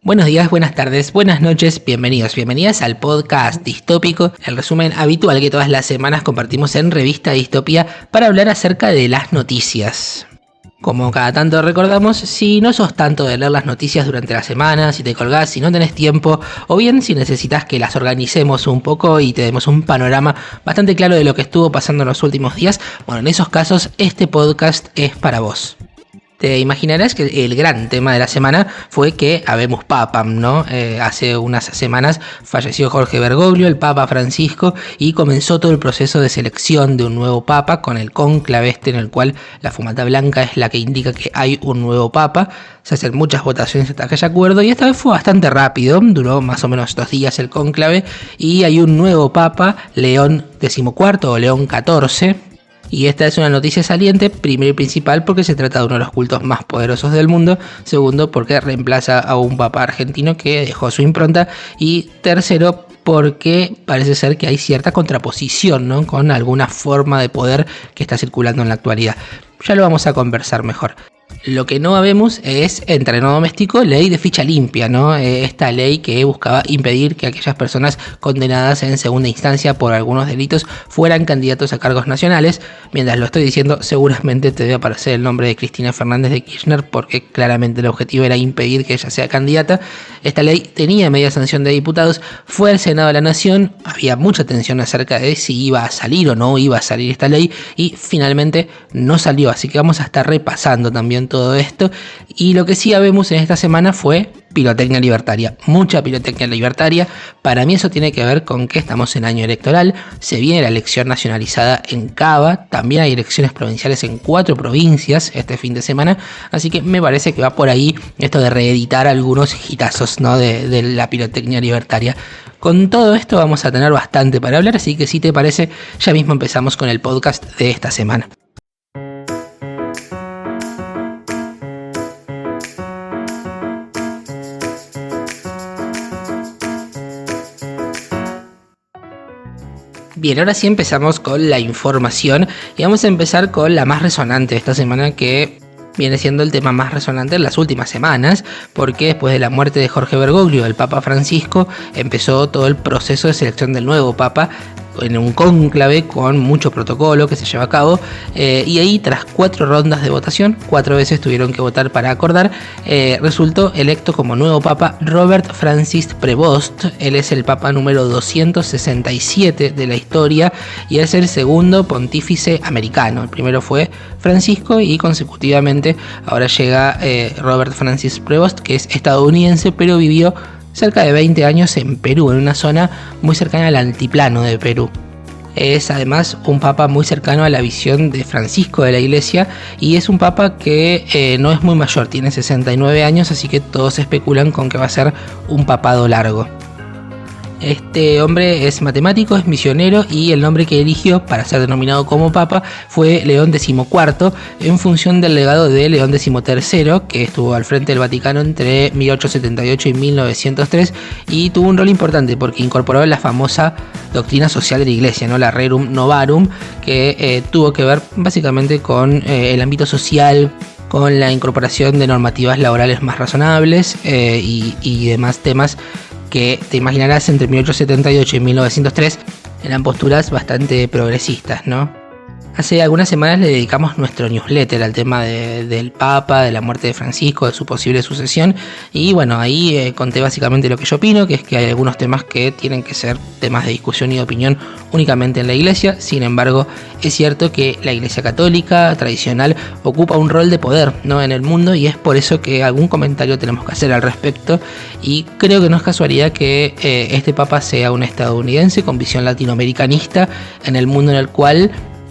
Buenos días, buenas tardes, buenas noches, bienvenidas al podcast distópico, el resumen habitual que todas las semanas compartimos en Revista Distopía para hablar acerca de las noticias. Como cada tanto recordamos, si no sos tanto de leer las noticias durante la semana, si te colgás, si no tenés tiempo, o bien si necesitas que las organicemos un poco y te demos un panorama bastante claro de lo que estuvo pasando en los últimos días, bueno, en esos casos este podcast es para vos. Te imaginarás que el gran tema de la semana fue que habemos papam, ¿no? Hace unas semanas falleció Jorge Bergoglio, el Papa Francisco, y comenzó todo el proceso de selección de un nuevo Papa con el cónclave en el cual la fumata blanca es la que indica que hay un nuevo Papa. Se hacen muchas votaciones hasta que haya acuerdo y esta vez fue bastante rápido, duró más o menos 2 días el cónclave y hay un nuevo Papa, León XIV o León XIV. Y esta es una noticia saliente, primero y principal porque se trata de uno de los cultos más poderosos del mundo, segundo porque reemplaza a un papa argentino que dejó su impronta y tercero porque parece ser que hay cierta contraposición, ¿no?, con alguna forma de poder que está circulando en la actualidad. Ya lo vamos a conversar mejor. Lo que no habemos es, en terreno doméstico, ley de ficha limpia, ¿no? Esta ley que buscaba impedir que aquellas personas condenadas en segunda instancia por algunos delitos fueran candidatos a cargos nacionales. Mientras lo estoy diciendo, seguramente te debe aparecer el nombre de Cristina Fernández de Kirchner, porque claramente el objetivo era impedir que ella sea candidata. Esta ley tenía media sanción de diputados, fue al Senado de la Nación, había mucha tensión acerca de si iba a salir o no iba a salir esta ley, y finalmente no salió, así que vamos a estar repasando también todo esto. Y lo que sí habemos en esta semana fue pirotecnia libertaria, mucha pirotecnia libertaria. Para mí eso tiene que ver con que estamos en año electoral, se viene la elección nacionalizada en Cava, también hay elecciones provinciales en 4 provincias este fin de semana, así que me parece que va por ahí esto de reeditar algunos hitazos, ¿no?, de la pirotecnia libertaria. Con todo esto vamos a tener bastante para hablar, así que si te parece, ya mismo empezamos con el podcast de esta semana. Bien, ahora sí empezamos con la información y vamos a empezar con la más resonante de esta semana, que viene siendo el tema más resonante en las últimas semanas, porque después de la muerte de Jorge Bergoglio, el Papa Francisco, empezó todo el proceso de selección del nuevo Papa en un cónclave con mucho protocolo que se lleva a cabo, y ahí tras 4 rondas de votación, 4 veces tuvieron que votar para acordar, resultó electo como nuevo papa Robert Francis Prevost. Él es el papa número 267 de la historia y es el segundo pontífice americano. El primero fue Francisco y consecutivamente ahora llega Robert Francis Prevost, que es estadounidense pero vivió cerca de 20 años en Perú, en una zona muy cercana al altiplano de Perú. Es además un papa muy cercano a la visión de Francisco de la Iglesia y es un papa que no es muy mayor, tiene 69 años, así que todos especulan con que va a ser un papado largo. Este hombre es matemático, es misionero y el nombre que eligió para ser denominado como papa fue León XIV, en función del legado de León XIII, que estuvo al frente del Vaticano entre 1878 y 1903 y tuvo un rol importante porque incorporó la famosa doctrina social de la Iglesia, ¿no?, la Rerum Novarum, que tuvo que ver básicamente con el ámbito social, con la incorporación de normativas laborales más razonables y demás temas que te imaginarás entre 1878 y 1903 eran posturas bastante progresistas, ¿no? Hace algunas semanas le dedicamos nuestro newsletter al tema del Papa, de la muerte de Francisco, de su posible sucesión y bueno, ahí conté básicamente lo que yo opino, que es que hay algunos temas que tienen que ser temas de discusión y de opinión únicamente en la Iglesia. Sin embargo, es cierto que la Iglesia católica tradicional ocupa un rol de poder, ¿no?, en el mundo, y es por eso que algún comentario tenemos que hacer al respecto, y creo que no es casualidad que este Papa sea un estadounidense con visión latinoamericanista en el mundo en el cual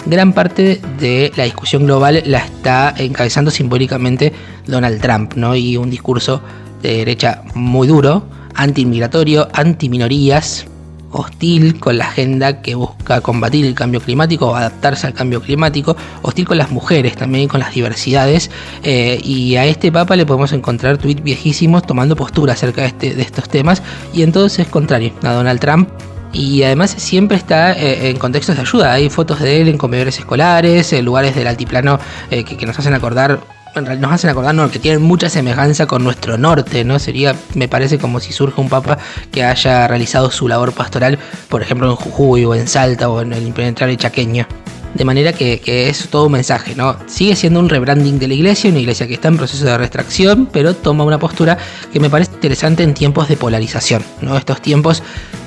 gran parte de la discusión global la está encabezando simbólicamente Donald Trump, ¿no?, y un discurso de derecha muy duro, anti-inmigratorio, anti-minorías, hostil con la agenda que busca combatir el cambio climático o adaptarse al cambio climático, hostil con las mujeres también y con las diversidades, y a este papa le podemos encontrar tweets viejísimos tomando postura acerca de estos temas, y entonces es contrario a Donald Trump. Y además siempre está en contextos de ayuda. Hay fotos de él en comedores escolares, en lugares del altiplano que nos hacen acordar nos hacen acordar, ¿no?, que tienen mucha semejanza con nuestro norte, ¿no? Sería, me parece, como si surge un papa que haya realizado su labor pastoral, por ejemplo, en Jujuy o en Salta o en el impenetrable chaqueño. De manera que es todo un mensaje, ¿no? Sigue siendo un rebranding de la iglesia, una iglesia que está en proceso de retracción, pero toma una postura que me parece interesante en tiempos de polarización, ¿no? Estos tiempos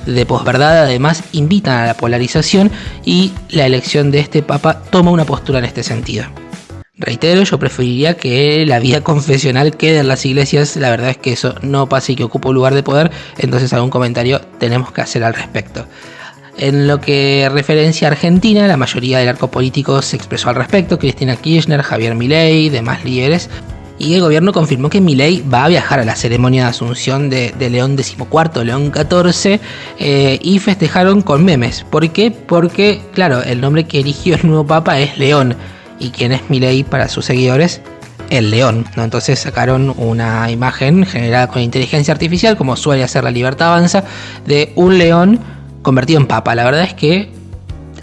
de posverdad además invitan a la polarización y la elección de este papa toma una postura en este sentido. Reitero, yo preferiría que la vida confesional quede en las iglesias, la verdad es que eso no pasa y que ocupa un lugar de poder, entonces algún comentario tenemos que hacer al respecto. En lo que referencia a Argentina, la mayoría del arco político se expresó al respecto, Cristina Kirchner, Javier Milei, demás líderes, y el gobierno confirmó que Milei va a viajar a la ceremonia de asunción de León XIV, León XIV, y festejaron con memes. ¿Por qué? Porque, claro, el nombre que eligió el nuevo papa es León, y ¿quién es Milei para sus seguidores? El león, ¿no? Entonces sacaron una imagen generada con inteligencia artificial, como suele hacer La Libertad Avanza, de un león convertido en papa. La verdad es que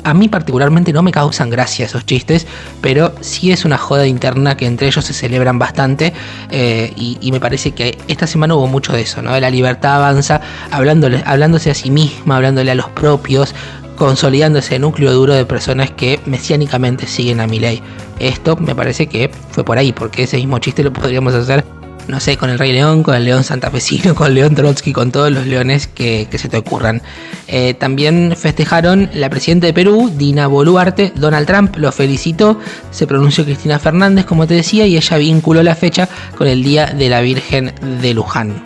a mí particularmente no me causan gracia esos chistes, pero sí es una joda interna que entre ellos se celebran bastante, y me parece que esta semana hubo mucho de eso, ¿no? La Libertad Avanza, hablándose a sí misma, hablándole a los propios, consolidando ese núcleo duro de personas que mesiánicamente siguen a Milei. Esto me parece que fue por ahí, porque ese mismo chiste lo podríamos hacer, no sé, con el Rey León, con el León Santafesino, con León Trotsky, con todos los leones que se te ocurran. También festejaron la presidenta de Perú, Dina Boluarte. Donald Trump lo felicitó, se pronunció Cristina Fernández, como te decía, y ella vinculó la fecha con el Día de la Virgen de Luján.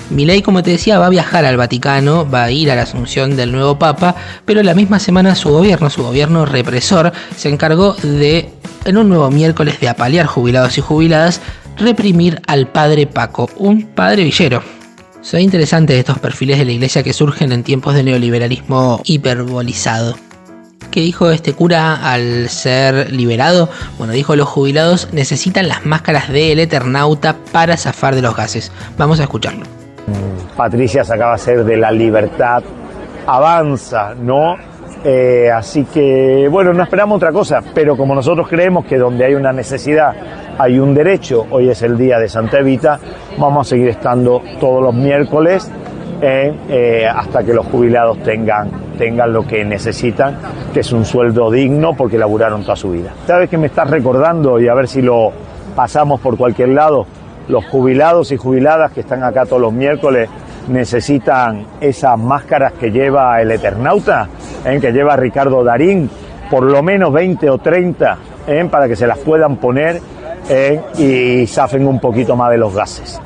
Milei, como te decía, va a viajar al Vaticano, va a ir a la asunción del nuevo Papa, pero la misma semana su gobierno represor, se encargó de, en un nuevo miércoles de apalear jubilados y jubiladas, reprimir al padre Paco, un padre villero. Son interesantes estos perfiles de la iglesia que surgen en tiempos de neoliberalismo hiperbolizado. ¿Qué dijo este cura al ser liberado? Bueno, dijo: los jubilados necesitan las máscaras del Eternauta para zafar de los gases. Vamos a escucharlo. Patricia se acaba de ser de La Libertad Avanza, ¿no? Así que, bueno, no esperamos otra cosa, pero como nosotros creemos que donde hay una necesidad hay un derecho, hoy es el día de Santa Evita, vamos a seguir estando todos los miércoles hasta que los jubilados tengan lo que necesitan, que es un sueldo digno porque laburaron toda su vida. ¿Sabes qué me estás recordando? Y a ver si lo pasamos por cualquier lado. Los jubilados y jubiladas que están acá todos los miércoles necesitan esas máscaras que lleva el Eternauta, que lleva Ricardo Darín, por lo menos 20 o 30, para que se las puedan poner y zafen un poquito más de los gases.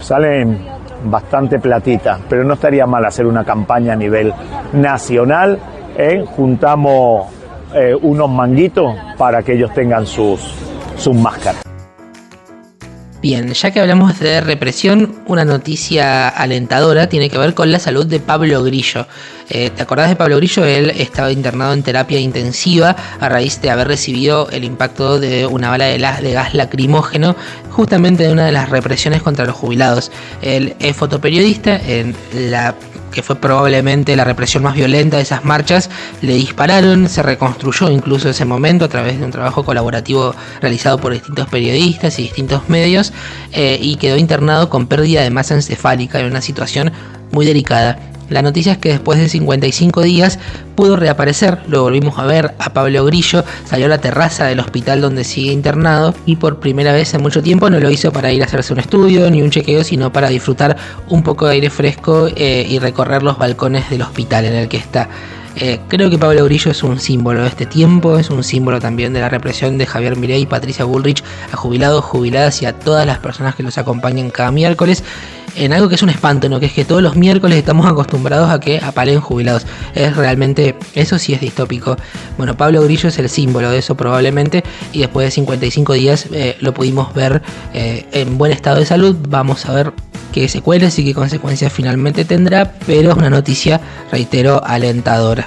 Salen bastante platita, pero no estaría mal hacer una campaña a nivel nacional. Juntamos unos manguitos para que ellos tengan sus máscaras. Bien, ya que hablamos de represión, una noticia alentadora tiene que ver con la salud de Pablo Grillo. ¿Te acordás de Pablo Grillo? Él estaba internado en terapia intensiva a raíz de haber recibido el impacto de una bala de gas lacrimógeno, justamente de una de las represiones contra los jubilados. Él es fotoperiodista, en la que fue probablemente la represión más violenta de esas marchas. Le dispararon, se reconstruyó incluso ese momento a través de un trabajo colaborativo realizado por distintos periodistas y distintos medios, y quedó internado con pérdida de masa encefálica en una situación muy delicada. La noticia es que después de 55 días pudo reaparecer, lo volvimos a ver a Pablo Grillo, salió a la terraza del hospital donde sigue internado y por primera vez en mucho tiempo no lo hizo para ir a hacerse un estudio ni un chequeo, sino para disfrutar un poco de aire fresco y recorrer los balcones del hospital en el que está. Creo que Pablo Grillo es un símbolo de este tiempo, es un símbolo también de la represión de Javier Milei y Patricia Bullrich a jubilados, jubiladas y a todas las personas que los acompañan cada miércoles, en algo que es un espanto, ¿no? Que es que todos los miércoles estamos acostumbrados a que apalen jubilados. Es realmente, eso sí es distópico. Bueno, Pablo Grillo es el símbolo de eso probablemente, y después de 55 días lo pudimos ver en buen estado de salud. Vamos a ver qué secuelas y qué consecuencias finalmente tendrá, pero es una noticia, reitero, alentadora.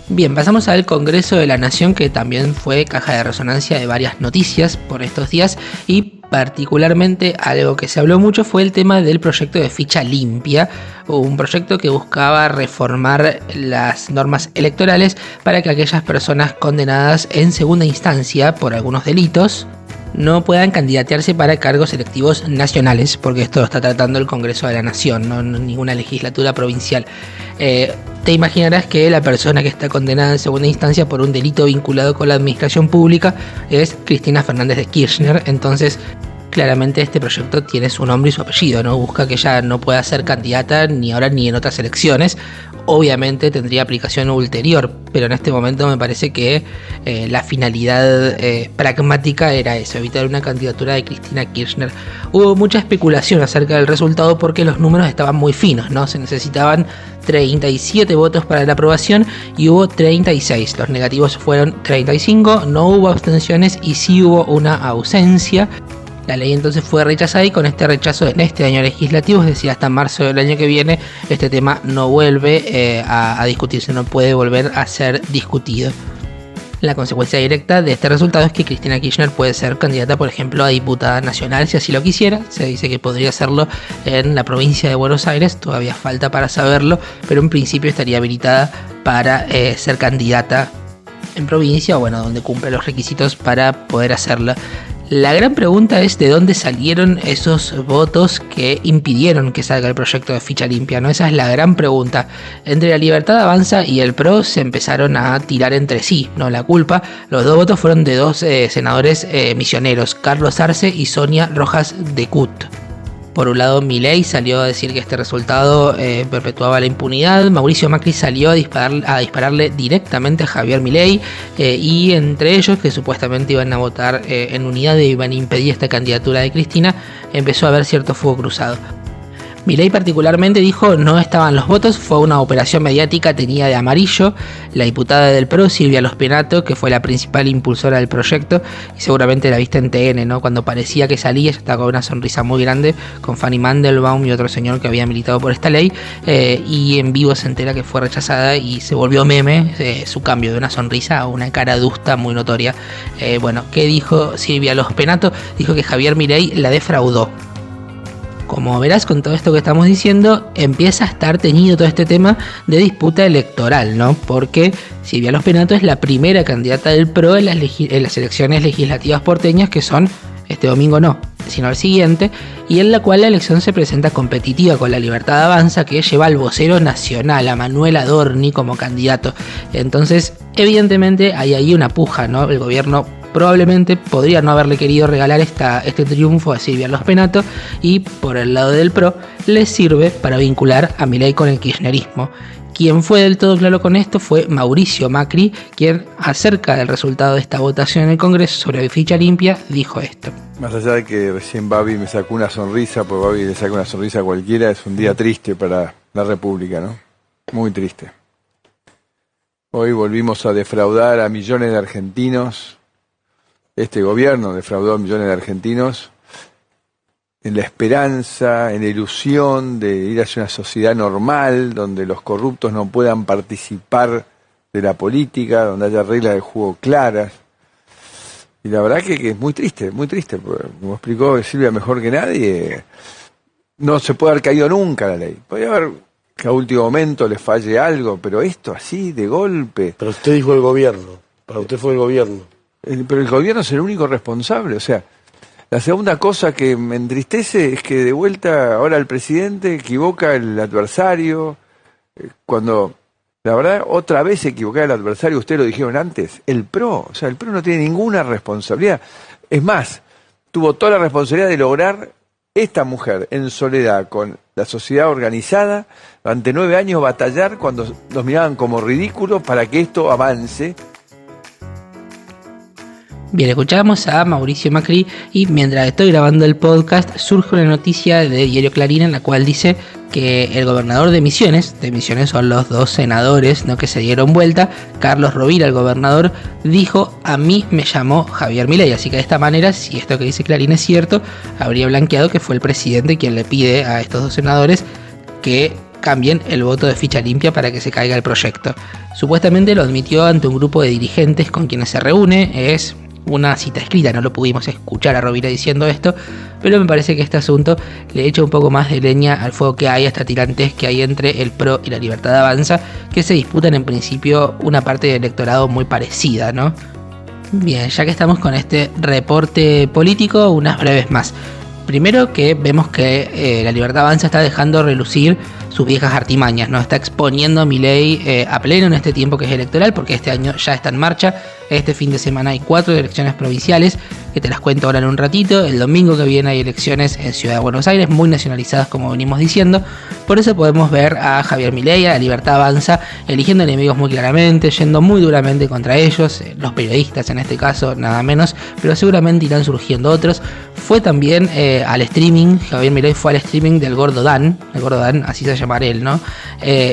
Bien, pasamos al Congreso de la Nación, que también fue caja de resonancia de varias noticias por estos días, y particularmente algo que se habló mucho fue el tema del proyecto de ficha limpia, un proyecto que buscaba reformar las normas electorales para que aquellas personas condenadas en segunda instancia por algunos delitos no puedan candidatearse para cargos electivos nacionales, porque esto lo está tratando el Congreso de la Nación, no ninguna legislatura provincial. Te imaginarás que la persona que está condenada en segunda instancia por un delito vinculado con la administración pública es Cristina Fernández de Kirchner. Entonces, claramente este proyecto tiene su nombre y su apellido, ¿no? Busca que ella no pueda ser candidata ni ahora ni en otras elecciones. Obviamente tendría aplicación ulterior, pero en este momento me parece que la finalidad pragmática era eso, evitar una candidatura de Cristina Kirchner. Hubo mucha especulación acerca del resultado porque los números estaban muy finos, ¿no? Se necesitaban 37 votos para la aprobación y hubo 36. Los negativos fueron 35, no hubo abstenciones y sí hubo una ausencia. La ley entonces fue rechazada y con este rechazo en este año legislativo, es decir, hasta marzo del año que viene, este tema no vuelve a discutirse, no puede volver a ser discutido. La consecuencia directa de este resultado es que Cristina Kirchner puede ser candidata, por ejemplo, a diputada nacional si así lo quisiera. Se dice que podría hacerlo en la provincia de Buenos Aires, todavía falta para saberlo, pero en principio estaría habilitada para ser candidata en provincia o bueno, donde cumple los requisitos para poder hacerlo. La gran pregunta es de dónde salieron esos votos que impidieron que salga el proyecto de ficha limpia, ¿no? Esa es la gran pregunta. Entre la Libertad Avanza y el PRO se empezaron a tirar entre sí, ¿no? La culpa. Los dos votos fueron de dos senadores misioneros, Carlos Arce y Sonia Rojas de Cut. Por un lado, Milei salió a decir que este resultado perpetuaba la impunidad. Mauricio Macri salió a dispararle directamente a Javier Milei y entre ellos, que supuestamente iban a votar en unidad y iban a impedir esta candidatura de Cristina, empezó a haber cierto fuego cruzado. Milei particularmente dijo no estaban los votos, fue una operación mediática teñida de amarillo. La diputada del PRO, Silvia Los Penato, que fue la principal impulsora del proyecto, y seguramente la viste en TN, ¿no? Cuando parecía que salía, ella estaba con una sonrisa muy grande, con Fanny Mandelbaum y otro señor que había militado por esta ley, y en vivo se entera que fue rechazada y se volvió meme su cambio de una sonrisa a una cara adusta muy notoria. Bueno, ¿qué dijo Silvia Los Penato? Dijo que Javier Milei la defraudó. Como verás, con todo esto que estamos diciendo, empieza a estar teñido todo este tema de disputa electoral, ¿no? Porque Silvia Los Penato es la primera candidata del PRO en las elecciones legislativas porteñas, que son este domingo no, sino el siguiente, y en la cual la elección se presenta competitiva con la Libertad Avanza, que lleva al vocero nacional, a Manuel Adorni, como candidato. Entonces, evidentemente, hay ahí una puja, ¿no? El gobierno probablemente podría no haberle querido regalar este triunfo a Silvia Los Penato y por el lado del PRO les sirve para vincular a Milei con el kirchnerismo. Quien fue del todo claro con esto fue Mauricio Macri, quien acerca del resultado de esta votación en el Congreso sobre ficha limpia dijo esto. Más allá de que recién Babi me sacó una sonrisa, porque Babi le saca una sonrisa a cualquiera, es un día triste para la República, ¿no? Muy triste. Hoy volvimos a defraudar a millones de argentinos. Este gobierno defraudó a millones de argentinos en la esperanza, en la ilusión de ir hacia una sociedad normal, donde los corruptos no puedan participar de la política, donde haya reglas de juego claras. Y la verdad que es muy triste, porque como explicó Silvia mejor que nadie, no se puede haber caído nunca la ley. Podría haber que a último momento le falle algo, pero esto así, de golpe. Pero usted dijo el gobierno, para usted fue el gobierno. Pero el gobierno es el único responsable, o sea, la segunda cosa que me entristece es que de vuelta ahora el presidente equivoca el adversario, cuando la verdad otra vez equivocar el adversario, ustedes lo dijeron antes, el PRO, o sea, el PRO no tiene ninguna responsabilidad, es más, tuvo toda la responsabilidad de lograr esta mujer en soledad con la sociedad organizada, durante 9 años batallar cuando nos miraban como ridículos para que esto avance. Bien, escuchamos a Mauricio Macri y mientras estoy grabando el podcast surge una noticia de Diario Clarín en la cual dice que el gobernador de Misiones son los dos senadores, ¿no?, que se dieron vuelta, Carlos Rovira, el gobernador, dijo: a mí me llamó Javier Milei, así que de esta manera, si esto que dice Clarín es cierto, habría blanqueado que fue el presidente quien le pide a estos dos senadores que cambien el voto de ficha limpia para que se caiga el proyecto. Supuestamente lo admitió ante un grupo de dirigentes con quienes se reúne, es una cita escrita, no lo pudimos escuchar a Rovira diciendo esto, pero me parece que este asunto le echa un poco más de leña al fuego que hay, a esta tirantez que hay entre el PRO y la Libertad Avanza, que se disputan en principio una parte del electorado muy parecida, ¿no? Bien, ya que estamos con este reporte político, unas breves más. Primero que vemos que La Libertad Avanza está dejando relucir sus viejas artimañas, ¿no? Está exponiendo a Milei a pleno en este tiempo que es electoral, porque este año ya está en marcha. Este fin de semana hay 4 elecciones provinciales, que te las cuento ahora en un ratito. El domingo que viene hay elecciones en Ciudad de Buenos Aires, muy nacionalizadas como venimos diciendo. Por eso podemos ver a Javier Milei, a La Libertad Avanza, eligiendo enemigos muy claramente, yendo muy duramente contra ellos, los periodistas en este caso, nada menos, pero seguramente irán surgiendo otros. Fue también al streaming, Javier Milei fue al streaming del Gordo Dan, el Gordo Dan, así se llama él, ¿no?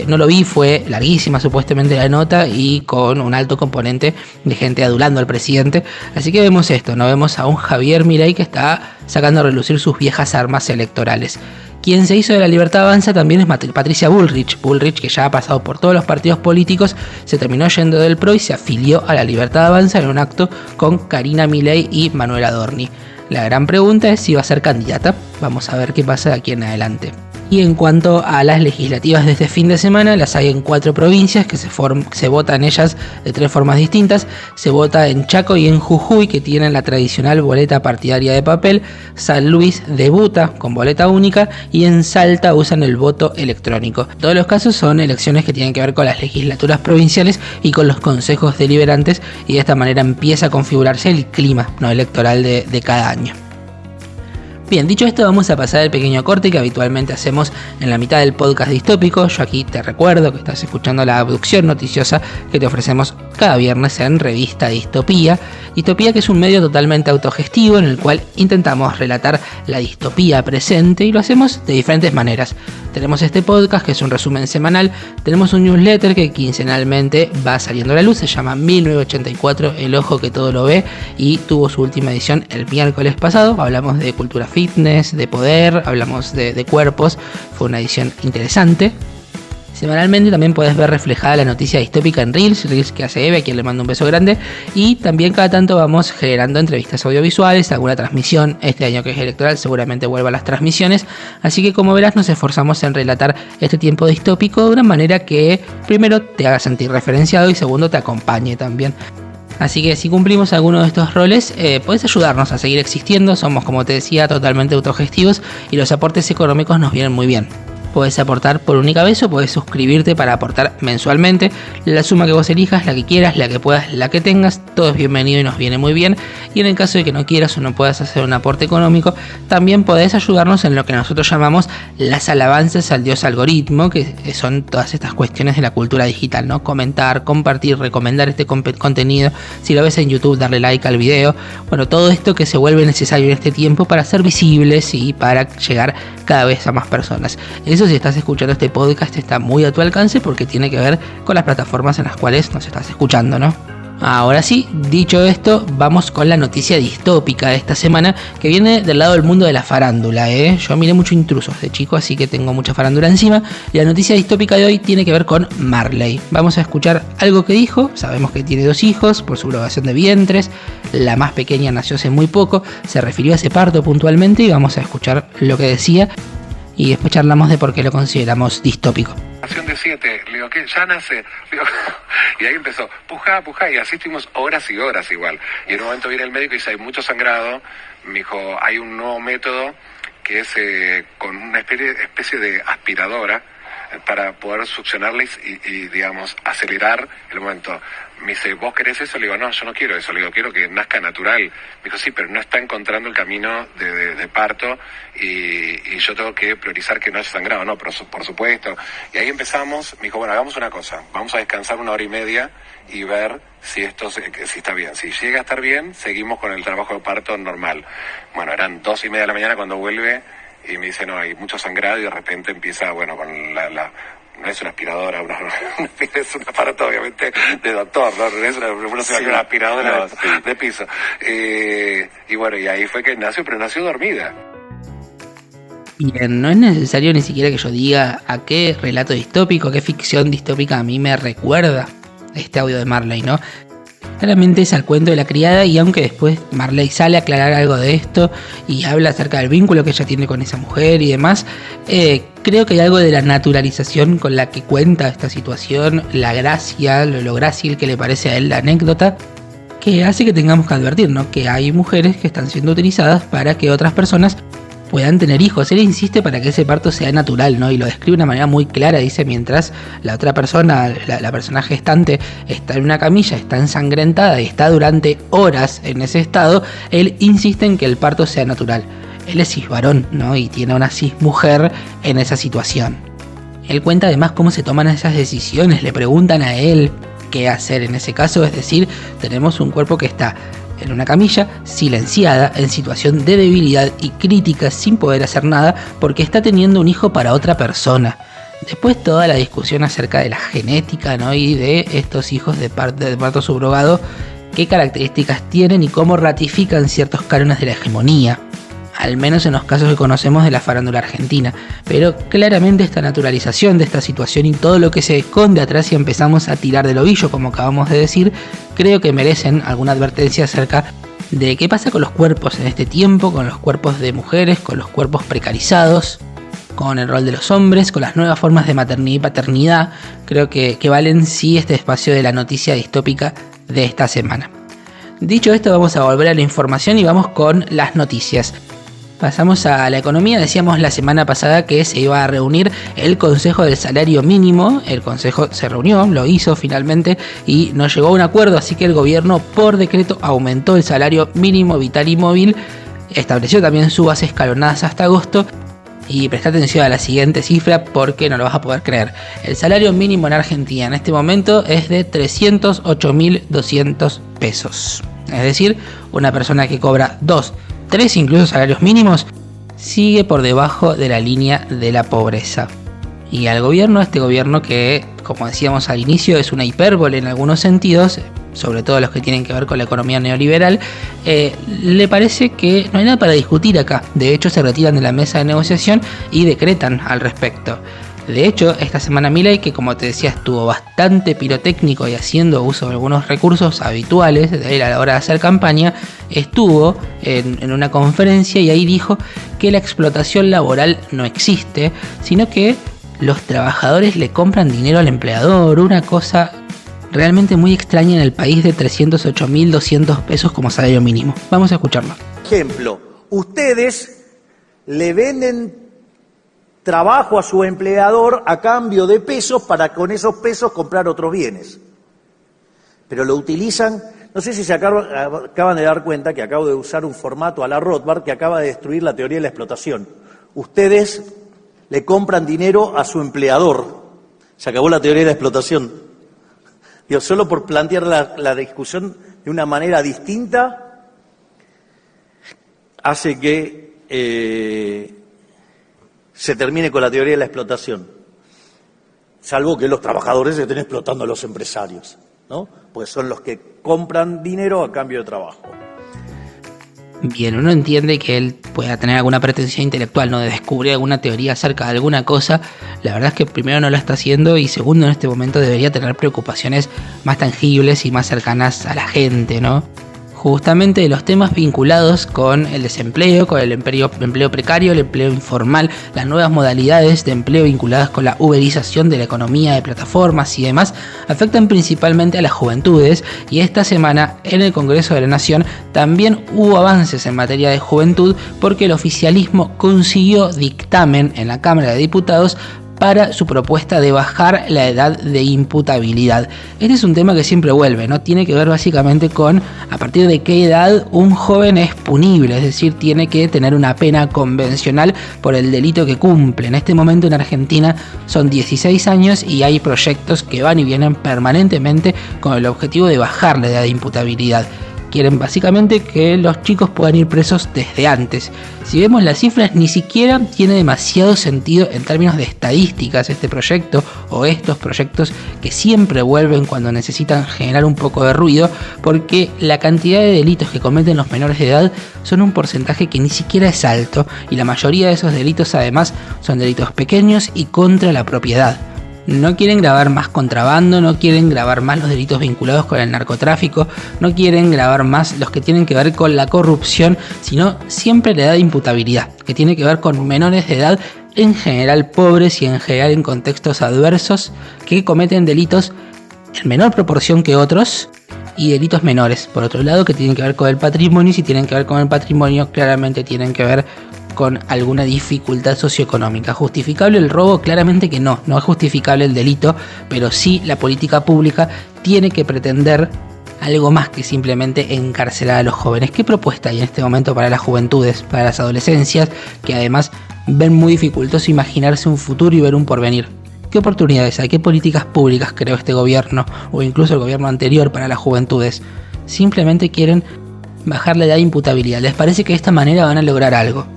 No lo vi, fue larguísima supuestamente la nota y con un alto componente de gente adulando al presidente. Así que vemos esto, ¿no? Vemos a un Javier Milei que está sacando a relucir sus viejas armas electorales. Quien se hizo de La Libertad Avanza también es Patricia Bullrich. Bullrich, que ya ha pasado por todos los partidos políticos, se terminó yendo del PRO y se afilió a La Libertad Avanza en un acto con Karina Milei y Manuel Adorni. La gran pregunta es si va a ser candidata. Vamos a ver qué pasa de aquí en adelante. Y en cuanto a las legislativas de este fin de semana, las hay en 4 provincias que se votan ellas de 3 formas distintas. Se vota en Chaco y en Jujuy, que tienen la tradicional boleta partidaria de papel. San Luis debuta con boleta única y en Salta usan el voto electrónico. Todos los casos son elecciones que tienen que ver con las legislaturas provinciales y con los consejos deliberantes, y de esta manera empieza a configurarse el clima no electoral de cada año. Bien, dicho esto, vamos a pasar el pequeño corte que habitualmente hacemos en la mitad del podcast distópico. Yo aquí te recuerdo que estás escuchando la abducción noticiosa que te ofrecemos cada viernes en Revista Distopía. Distopía, que es un medio totalmente autogestivo en el cual intentamos relatar la distopía presente, y lo hacemos de diferentes maneras. Tenemos este podcast que es un resumen semanal, tenemos un newsletter que quincenalmente va saliendo a la luz, se llama 1984, el ojo que todo lo ve, y tuvo su última edición el miércoles pasado. Hablamos de cultura fitness, de poder, hablamos de cuerpos, fue una edición interesante. Semanalmente también puedes ver reflejada la noticia distópica en Reels que hace Eve, a quien le mando un beso grande, y también cada tanto vamos generando entrevistas audiovisuales, alguna transmisión. Este año que es electoral seguramente vuelva a las transmisiones, así que como verás nos esforzamos en relatar este tiempo distópico de una manera que primero te haga sentir referenciado y segundo te acompañe también. Así que si cumplimos alguno de estos roles, podés ayudarnos a seguir existiendo. Somos, como te decía, totalmente autogestivos y los aportes económicos nos vienen muy bien. Podés aportar por única vez o podés suscribirte para aportar mensualmente. La suma que vos elijas, la que quieras, la que puedas, la que tengas, todo es bienvenido y nos viene muy bien. Y en el caso de que no quieras o no puedas hacer un aporte económico, también podés ayudarnos en lo que nosotros llamamos las alabanzas al dios algoritmo, que son todas estas cuestiones de la cultura digital, ¿no? Comentar, compartir, recomendar este contenido. Si lo ves en YouTube, darle like al video. Bueno, todo esto que se vuelve necesario en este tiempo para ser visibles y para llegar cada vez a más personas. Eso, si estás escuchando este podcast, está muy a tu alcance porque tiene que ver con las plataformas en las cuales nos estás escuchando, ¿no? Ahora sí, dicho esto, vamos con la noticia distópica de esta semana, que viene del lado del mundo de la farándula, Yo miré mucho Intrusos de chico, así que tengo mucha farándula encima. Y la noticia distópica de hoy tiene que ver con Marley. Vamos a escuchar algo que dijo. Sabemos que tiene 2 hijos por subrogación de vientres. La más pequeña nació hace muy poco, se refirió a ese parto puntualmente, y vamos a escuchar lo que decía. Y después charlamos de por qué lo consideramos distópico. De 7, le digo, ¿qué? Ya nace. Le digo, y ahí empezó, puja, y así estuvimos horas y horas igual. Y en un momento viene el médico y dice, hay mucho sangrado. Me dijo, hay un nuevo método que es con una especie de aspiradora para poder succionarles y digamos, acelerar el momento. Me dice, ¿vos querés eso? Le digo, no, yo no quiero eso. Le digo, quiero que nazca natural. Me dijo, sí, pero no está encontrando el camino de parto y yo tengo que priorizar que no haya sangrado. No, pero por supuesto. Y ahí empezamos. Me dijo, bueno, hagamos una cosa. Vamos a descansar 1 hora y media y ver si si está bien. Si llega a estar bien, seguimos con el trabajo de parto normal. Bueno, eran 2:30 de la mañana cuando vuelve y me dice, no, hay mucho sangrado, y de repente empieza, bueno, con no es una aspiradora, es un aparato obviamente de doctor, no es una aspiradora de piso. Y bueno, y ahí fue que nació, pero nació dormida. Bien, no es necesario ni siquiera que yo diga a qué relato distópico, a qué ficción distópica a mí me recuerda este audio de Marley, ¿no? Claramente es al cuento de la criada, y aunque después Marley sale a aclarar algo de esto y habla acerca del vínculo que ella tiene con esa mujer y demás, creo que hay algo de la naturalización con la que cuenta esta situación, la gracia, lo grácil que le parece a él la anécdota. que hace que tengamos que advertir, ¿no? Que hay mujeres que están siendo utilizadas para que otras personas puedan tener hijos. Él insiste para que ese parto sea natural, ¿no? Y lo describe de una manera muy clara. Dice, mientras la otra persona, la persona gestante, está en una camilla, está ensangrentada y está durante horas en ese estado, él insiste en que el parto sea natural. Él es cisvarón, ¿no? Y tiene una cismujer en esa situación. Él cuenta además cómo se toman esas decisiones. Le preguntan a él qué hacer en ese caso. Es decir, tenemos un cuerpo que está en una camilla, silenciada, en situación de debilidad y crítica, sin poder hacer nada, porque está teniendo un hijo para otra persona. Después toda la discusión acerca de la genética, ¿no? Y de estos hijos de parto subrogado, qué características tienen y cómo ratifican ciertos cánones de la hegemonía, al menos en los casos que conocemos de la farándula argentina. Pero claramente esta naturalización de esta situación y todo lo que se esconde atrás, si empezamos a tirar del ovillo, como acabamos de decir, creo que merecen alguna advertencia acerca de qué pasa con los cuerpos en este tiempo, con los cuerpos de mujeres, con los cuerpos precarizados, con el rol de los hombres, con las nuevas formas de maternidad y paternidad. Creo que valen sí este espacio de la noticia distópica de esta semana. Dicho esto, vamos a volver a la información y vamos con las noticias. Pasamos a la economía. Decíamos la semana pasada que se iba a reunir el Consejo del Salario Mínimo. El Consejo se reunió, lo hizo finalmente y no llegó a un acuerdo, así que el gobierno por decreto aumentó el salario mínimo vital y móvil, estableció también subas escalonadas hasta agosto. Y presta atención a la siguiente cifra porque no lo vas a poder creer. El salario mínimo en Argentina en este momento es de 308.200 pesos. Es decir, una persona que cobra 2, 3 incluso salarios mínimos, sigue por debajo de la línea de la pobreza. Y al gobierno, este gobierno que, como decíamos al inicio, es una hipérbole en algunos sentidos, sobre todo los que tienen que ver con la economía neoliberal, le parece que no hay nada para discutir acá. De hecho, se retiran de la mesa de negociación y decretan al respecto. De hecho, esta semana Milei, que como te decía estuvo bastante pirotécnico y haciendo uso de algunos recursos habituales de él a la hora de hacer campaña, estuvo en una conferencia y ahí dijo que la explotación laboral no existe, sino que los trabajadores le compran dinero al empleador, una cosa realmente muy extraña en el país de 308.200 pesos como salario mínimo. Vamos a escucharlo. Ejemplo, ustedes le venden trabajo a su empleador a cambio de pesos para con esos pesos comprar otros bienes. Pero lo utilizan, no sé si se acaban de dar cuenta que acabo de usar un formato a la Rothbard que acaba de destruir la teoría de la explotación. Ustedes le compran dinero a su empleador. Se acabó la teoría de la explotación. Digo, solo por plantear la discusión de una manera distinta hace que se termine con la teoría de la explotación, salvo que los trabajadores se estén explotando a los empresarios, ¿no? Pues son los que compran dinero a cambio de trabajo. Bien, uno entiende que él pueda tener alguna pretensión intelectual, ¿no? De descubrir alguna teoría acerca de alguna cosa. La verdad es que primero no lo está haciendo y segundo en este momento debería tener preocupaciones más tangibles y más cercanas a la gente, ¿no? Justamente de los temas vinculados con el desempleo, con el empleo precario, el empleo informal, las nuevas modalidades de empleo vinculadas con la uberización de la economía de plataformas y demás, afectan principalmente a las juventudes y esta semana en el Congreso de la Nación también hubo avances en materia de juventud porque el oficialismo consiguió dictamen en la Cámara de Diputados para su propuesta de bajar la edad de imputabilidad. Este es un tema que siempre vuelve, ¿no? Tiene que ver básicamente con a partir de qué edad un joven es punible, es decir, tiene que tener una pena convencional por el delito que cumple. En este momento en Argentina son 16 años y hay proyectos que van y vienen permanentemente con el objetivo de bajar la edad de imputabilidad. Quieren básicamente que los chicos puedan ir presos desde antes. Si vemos las cifras, ni siquiera tiene demasiado sentido en términos de estadísticas este proyecto o estos proyectos que siempre vuelven cuando necesitan generar un poco de ruido, porque la cantidad de delitos que cometen los menores de edad son un porcentaje que ni siquiera es alto y la mayoría de esos delitos además son delitos pequeños y contra la propiedad. No quieren grabar más contrabando, no quieren grabar más los delitos vinculados con el narcotráfico, no quieren grabar más los que tienen que ver con la corrupción, sino siempre la edad de imputabilidad, que tiene que ver con menores de edad en general pobres y en general en contextos adversos que cometen delitos en menor proporción que otros y delitos menores, por otro lado, que tienen que ver con el patrimonio, y si tienen que ver con el patrimonio, claramente tienen que ver con alguna dificultad socioeconómica. ¿Justificable el robo? Claramente que no es justificable el delito, pero sí la política pública tiene que pretender algo más que simplemente encarcelar a los jóvenes. ¿Qué propuesta hay en este momento para las juventudes, para las adolescencias, que además ven muy dificultoso imaginarse un futuro y ver un porvenir? ¿Qué oportunidades hay? ¿Qué políticas públicas creó este gobierno o incluso el gobierno anterior para las juventudes? Simplemente quieren bajar la edad de imputabilidad. Les parece que de esta manera van a lograr algo.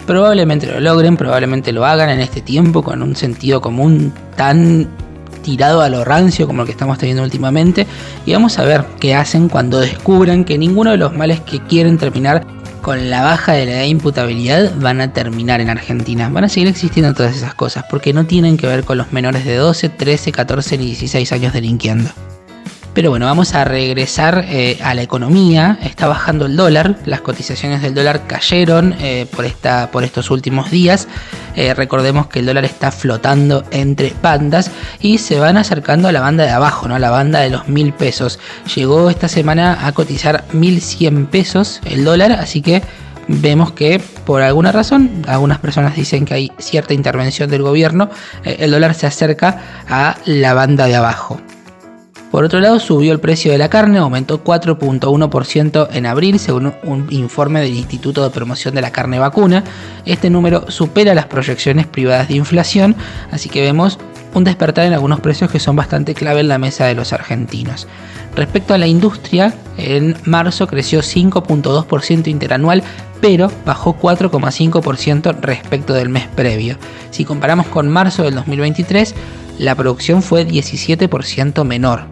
Probablemente lo logren, probablemente lo hagan en este tiempo con un sentido común tan tirado a lo rancio como el que estamos teniendo últimamente, y vamos a ver qué hacen cuando descubran que ninguno de los males que quieren terminar con la baja de la edad de imputabilidad van a terminar en Argentina. Van a seguir existiendo todas esas cosas porque no tienen que ver con los menores de 12, 13, 14 ni 16 años delinquiendo. Pero bueno, vamos a regresar a la economía. Está bajando el dólar, las cotizaciones del dólar cayeron por estos últimos días. Recordemos que el dólar está flotando entre bandas y se van acercando a la banda de abajo, ¿no? A la banda de los 1.000 pesos. Llegó esta semana a cotizar 1.100 pesos el dólar, así que vemos que por alguna razón, algunas personas dicen que hay cierta intervención del gobierno, el dólar se acerca a la banda de abajo. Por otro lado, subió el precio de la carne, aumentó 4.1% en abril, según un informe del Instituto de Promoción de la Carne Vacuna. Este número supera las proyecciones privadas de inflación, así que vemos un despertar en algunos precios que son bastante clave en la mesa de los argentinos. Respecto a la industria, en marzo creció 5.2% interanual, pero bajó 4.5% respecto del mes previo. Si comparamos con marzo del 2023, la producción fue 17% menor.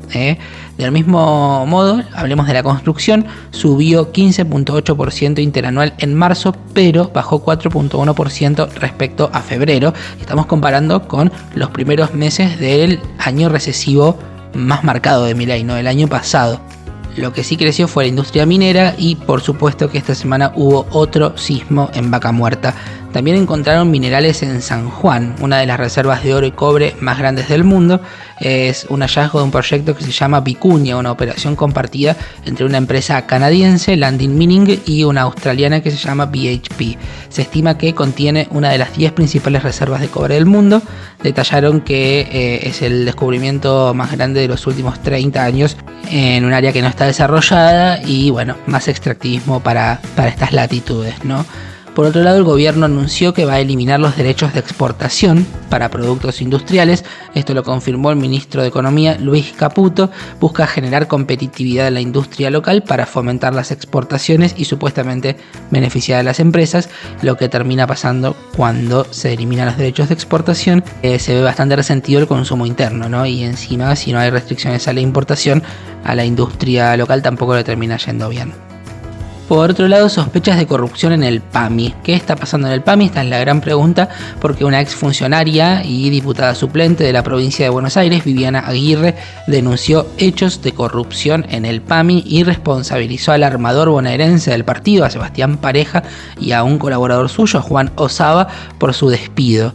Del mismo modo, hablemos de la construcción, subió 15.8% interanual en marzo, pero bajó 4.1% respecto a febrero. Estamos comparando con los primeros meses del año recesivo más marcado de Milei, ¿no? El año pasado. Lo que sí creció fue la industria minera y por supuesto que esta semana hubo otro sismo en Vaca Muerta. También encontraron minerales en San Juan, una de las reservas de oro y cobre más grandes del mundo. Es un hallazgo de un proyecto que se llama Vicuña, una operación compartida entre una empresa canadiense, Landin Mining, y una australiana que se llama BHP. Se estima que contiene una de las 10 principales reservas de cobre del mundo. Detallaron que es el descubrimiento más grande de los últimos 30 años en un área que no está desarrollada y bueno, más extractivismo para estas latitudes, ¿no? Por otro lado, el gobierno anunció que va a eliminar los derechos de exportación para productos industriales. Esto lo confirmó el ministro de Economía, Luis Caputo. Busca generar competitividad en la industria local para fomentar las exportaciones y supuestamente beneficiar a las empresas. Lo que termina pasando cuando se eliminan los derechos de exportación, se ve bastante resentido el consumo interno, ¿no? Y encima, si no hay restricciones a la importación, a la industria local tampoco le termina yendo bien. Por otro lado, sospechas de corrupción en el PAMI. ¿Qué está pasando en el PAMI? Esta es la gran pregunta, porque una exfuncionaria y diputada suplente de la provincia de Buenos Aires, Viviana Aguirre, denunció hechos de corrupción en el PAMI y responsabilizó al armador bonaerense del partido, a Sebastián Pareja, y a un colaborador suyo, Juan Osaba, por su despido.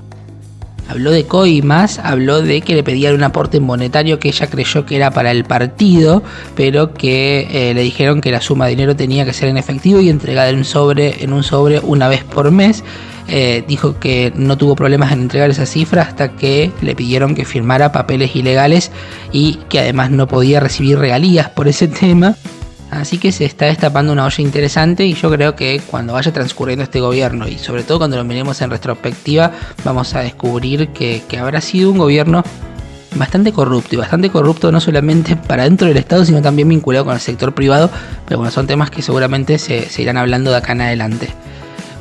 Habló de coimas, habló de que le pedían un aporte monetario que ella creyó que era para el partido, pero que le dijeron que la suma de dinero tenía que ser en efectivo y entregada en un sobre una vez por mes. Dijo que no tuvo problemas en entregar esa cifra hasta que le pidieron que firmara papeles ilegales y que además no podía recibir regalías por ese tema. Así que se está destapando una olla interesante y yo creo que cuando vaya transcurriendo este gobierno y sobre todo cuando lo miremos en retrospectiva vamos a descubrir que habrá sido un gobierno bastante corrupto, y bastante corrupto no solamente para dentro del Estado sino también vinculado con el sector privado, pero bueno, son temas que seguramente se irán hablando de acá en adelante.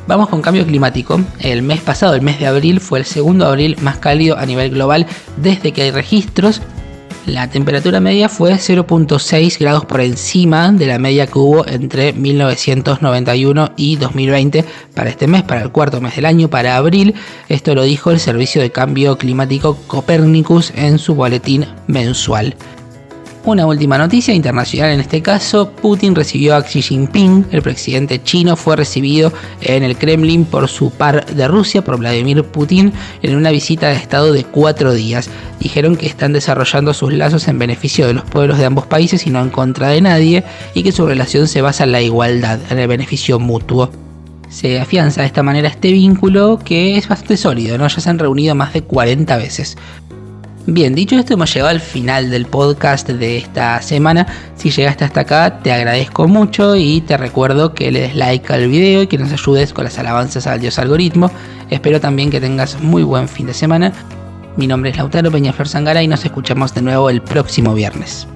Vamos con cambio climático. El mes pasado, el mes de abril, fue el segundo abril más cálido a nivel global desde que hay registros. La temperatura media fue 0.6 grados por encima de la media que hubo entre 1991 y 2020 para este mes, para el cuarto mes del año, para abril. Esto lo dijo el Servicio de Cambio Climático Copernicus en su boletín mensual. Una última noticia internacional en este caso: Putin recibió a Xi Jinping. El presidente chino fue recibido en el Kremlin por su par de Rusia, por Vladimir Putin, en una visita de estado de 4 días. Dijeron que están desarrollando sus lazos en beneficio de los pueblos de ambos países y no en contra de nadie, y que su relación se basa en la igualdad, en el beneficio mutuo. Se afianza de esta manera este vínculo, que es bastante sólido, ¿no? Ya se han reunido más de 40 veces. Bien, dicho esto, hemos llegado al final del podcast de esta semana. Si llegaste hasta acá, te agradezco mucho y te recuerdo que le des like al video y que nos ayudes con las alabanzas al Dios Algoritmo. Espero también que tengas muy buen fin de semana. Mi nombre es Lautaro Peñaflor Zangara y nos escuchamos de nuevo el próximo viernes.